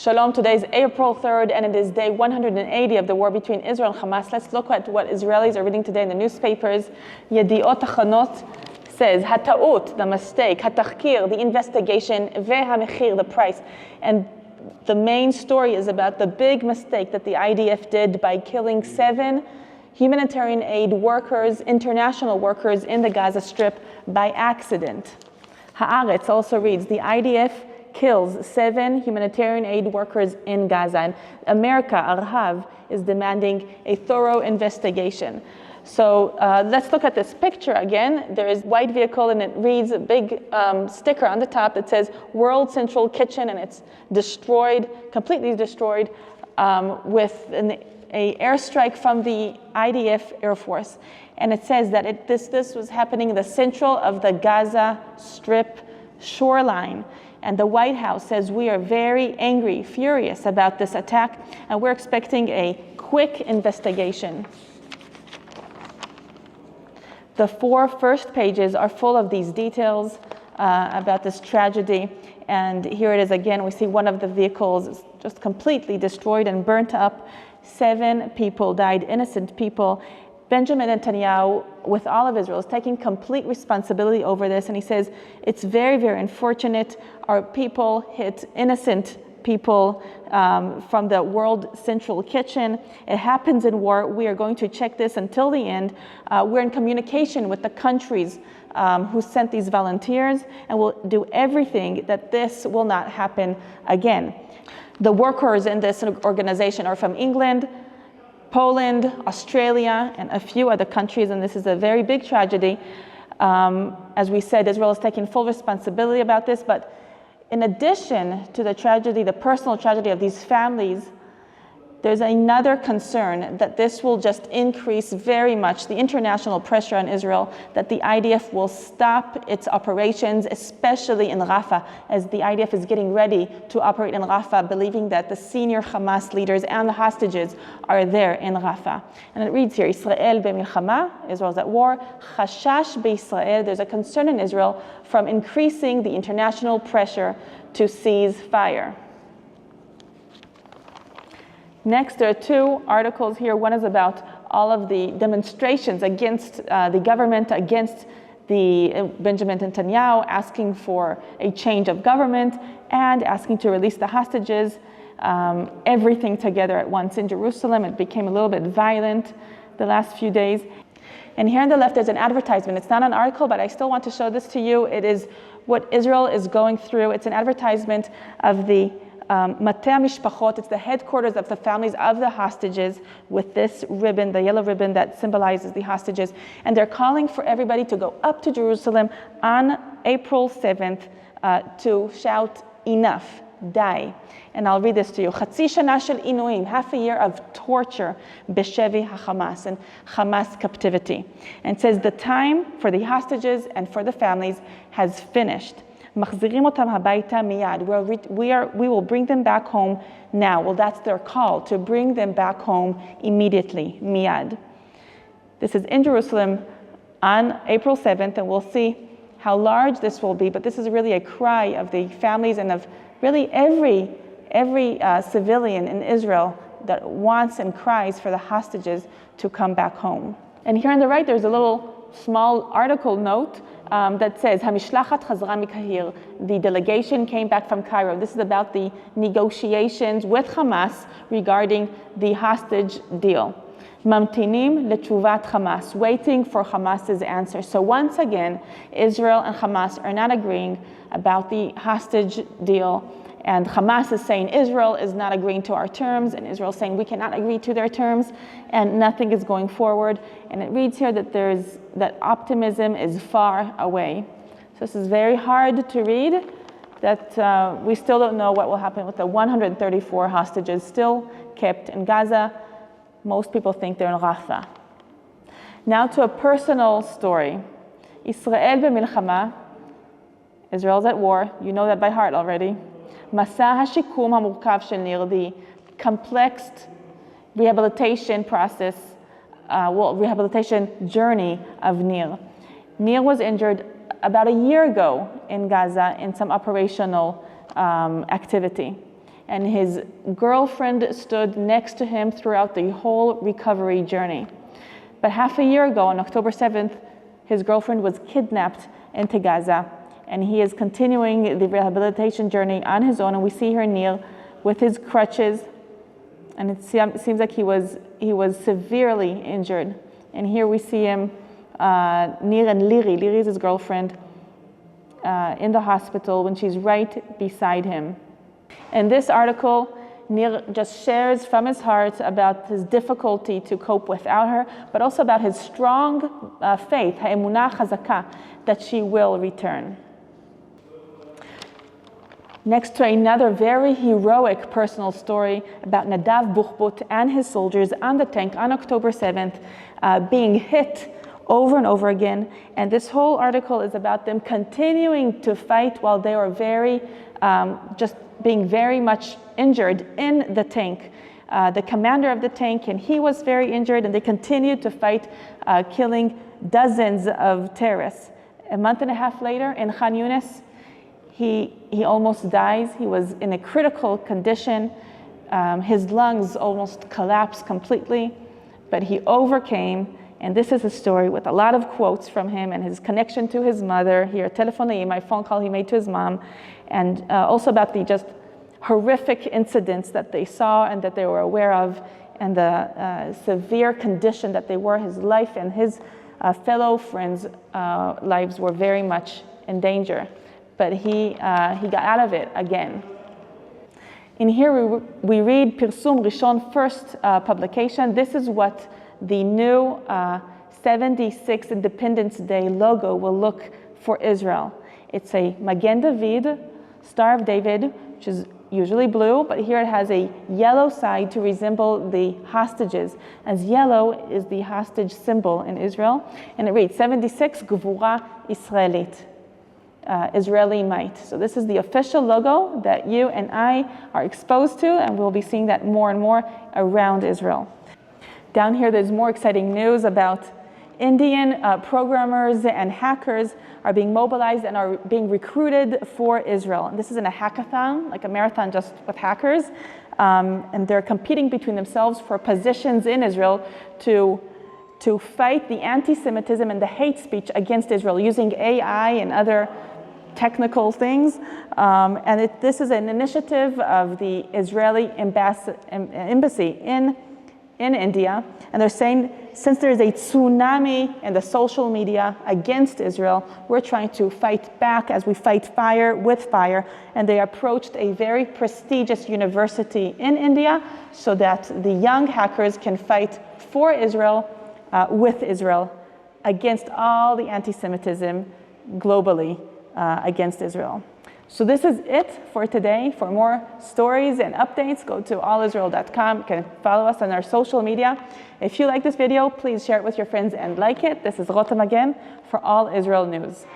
Shalom, today is April 3rd and it is day 180 of the war between Israel and Hamas. Let's look at what Israelis are reading today in the newspapers. Yediot Achanot says, Hata'ut, the mistake, Hatachkir, the investigation, Ve'hamechir, the price. And the main story is about the big mistake that the IDF did by killing 7 humanitarian aid workers, international workers in the Gaza Strip by accident. Haaretz also reads, the IDF kills 7 humanitarian aid workers in Gaza. And America, Arhav, is demanding a thorough investigation. So let's look at this picture again. There is a white vehicle and it reads a big sticker on the top that says World Central Kitchen, and it's destroyed, completely destroyed, with an airstrike from the IDF Air Force. And it says that this was happening in the central of the Gaza Strip shoreline. And the White House says we are very angry, furious about this attack, and we're expecting a quick investigation. The 4 first pages are full of these details about this tragedy. And here it is again. We see one of the vehicles is just completely destroyed and burnt up. 7 people died, innocent people. Benjamin Netanyahu, with all of Israel, is taking complete responsibility over this. And he says, it's very, very unfortunate. Our people hit innocent people from the World Central Kitchen. It happens in war. We are going to check this until the end. We're in communication with the countries who sent these volunteers, and we'll do everything that this will not happen again. The workers in this organization are from England, Poland, Australia, and a few other countries, and this is a very big tragedy. As we said, Israel is taking full responsibility about this, but in addition to the tragedy, the personal tragedy of these families, there's another concern that this will just increase very much the international pressure on Israel, that the IDF will stop its operations, especially in Rafah, as the IDF is getting ready to operate in Rafah, believing that the senior Hamas leaders and the hostages are there in Rafah. And it reads here, Israel b'milchama, Israel's at war, chashash b'Israel, there's a concern in Israel from increasing the international pressure to cease fire. Next, there are 2 articles here. One is about all of the demonstrations against the government, against the Benjamin Netanyahu, asking for a change of government and asking to release the hostages, everything together at once in Jerusalem. It became a little bit violent the last few days. And here on the left, there's an advertisement. It's not an article, but I still want to show this to you. It is what Israel is going through. It's an advertisement of the Mate HaMishpachot, it's the headquarters of the families of the hostages, with this ribbon, the yellow ribbon that symbolizes the hostages. And they're calling for everybody to go up to Jerusalem on April 7th to shout, enough, die. And I'll read this to you. Chatzi shana shel inuim, half a year of torture, b'shevi hamas, and Hamas captivity. And it says the time for the hostages and for the families has finished. מחזירים אותם הביתה מיד. We will bring them back home now. Well, that's their call, to bring them back home immediately, miyad. This is in Jerusalem on April 7th, and we'll see how large this will be, but this is really a cry of the families and of really every civilian in Israel that wants and cries for the hostages to come back home. And here on the right, there's a little small article note that says, Hamishlachat chazra mikahir, the delegation came back from Cairo. This is about the negotiations with Hamas regarding the hostage deal. Mamtinim lechuvat Hamas, waiting for Hamas's answer. So once again, Israel and Hamas are not agreeing about the hostage deal. And Hamas is saying Israel is not agreeing to our terms, and Israel is saying we cannot agree to their terms, and nothing is going forward. And it reads here that optimism is far away. So this is very hard to read, that we still don't know what will happen with the 134 hostages still kept in Gaza. Most people think they're in Rafah. Now to a personal story. Israel b'milchama, Israel's at war. You know that by heart already. מסע השיקום המורכב של ניר, the complex rehabilitation process, rehabilitation journey of Nir. Nir was injured about a year ago in Gaza in some operational activity. and his girlfriend stood next to him throughout the whole recovery journey. But half a year ago, on October 7th, his girlfriend was kidnapped into Gaza, and he is continuing the rehabilitation journey on his own. And we see her kneel with his crutches, and it seems like he was severely injured. And here we see him, Nir and Liri is his girlfriend, in the hospital when she's right beside him. In this article, Nir just shares from his heart about his difficulty to cope without her, but also about his strong faith, ha'emunah chazaka, that she will return. Next to another very heroic personal story about Nadav Buchbut and his soldiers on the tank on October 7th, being hit over and over again. And this whole article is about them continuing to fight while they were just being very much injured in the tank. The commander of the tank, and he was very injured, and they continued to fight, killing dozens of terrorists. A month and a half later in Khan Yunis, he almost dies. He was in a critical condition. His lungs almost collapsed completely, but he overcame. And this is a story with a lot of quotes from him and his connection to his mother. Here, my phone call he made to his mom, and also about the just horrific incidents that they saw and that they were aware of, and the severe condition that they were. His life and his fellow friends' lives were very much in danger. But he got out of it again. In here we read Pirsum Rishon, first publication. This is what the new 76 Independence Day logo will look for Israel. It's a Magen David, Star of David, which is usually blue, but here it has a yellow side to resemble the hostages, as yellow is the hostage symbol in Israel. And it reads 76 Gvura Israelit. Israeli might. So this is the official logo that you and I are exposed to, and we'll be seeing that more and more around Israel. Down here, there's more exciting news about Indian programmers and hackers are being mobilized and are being recruited for Israel. And this is in a hackathon, like a marathon just with hackers, and they're competing between themselves for positions in Israel to fight the anti-Semitism and the hate speech against Israel using AI and other technical things. This is an initiative of the Israeli embassy in India. And they're saying, since there is a tsunami in the social media against Israel, we're trying to fight back as we fight fire with fire. And they approached a very prestigious university in India so that the young hackers can fight for Israel, with Israel, against all the anti-Semitism globally against Israel. So this is it for today. For more stories and updates, go to allisrael.com. You can follow us on our social media. If you like this video, please share it with your friends and like it. This is Rotem Magen for All Israel News.